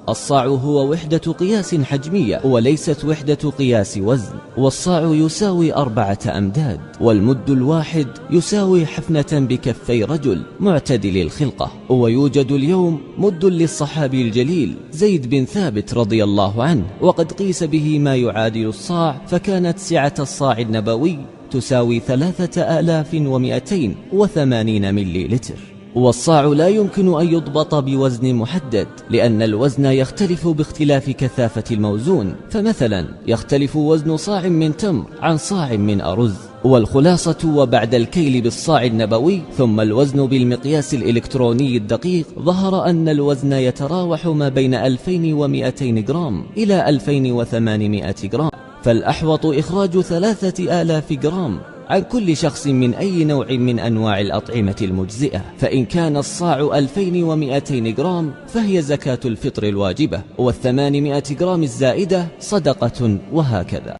الصاع هو وحدة قياس حجمية وليست وحدة قياس وزن، والصاع يساوي 4 أمداد، والمد الواحد يساوي حفنة بكفي رجل معتدل الخلقة. ويوجد اليوم مد للصحابي الجليل زيد بن ثابت رضي الله عنه، وقد قيس به ما يعادل الصاع، فكانت سعة الصاع النبوي تساوي 3280 مليلتر. والصاع لا يمكن أن يضبط بوزن محدد، لأن الوزن يختلف باختلاف كثافة الموزون، فمثلا يختلف وزن صاع من تمر عن صاع من أرز. والخلاصة، وبعد الكيل بالصاع النبوي ثم الوزن بالمقياس الإلكتروني الدقيق، ظهر أن الوزن يتراوح ما بين 2200 جرام إلى 2800 جرام، فالأحوط إخراج 3000 جرام عن كل شخص من أي نوع من أنواع الأطعمة المجزئة. فإن كان الصاع 2200 جرام فهي زكاة الفطر الواجبة، وال800 جرام الزائدة صدقة، وهكذا.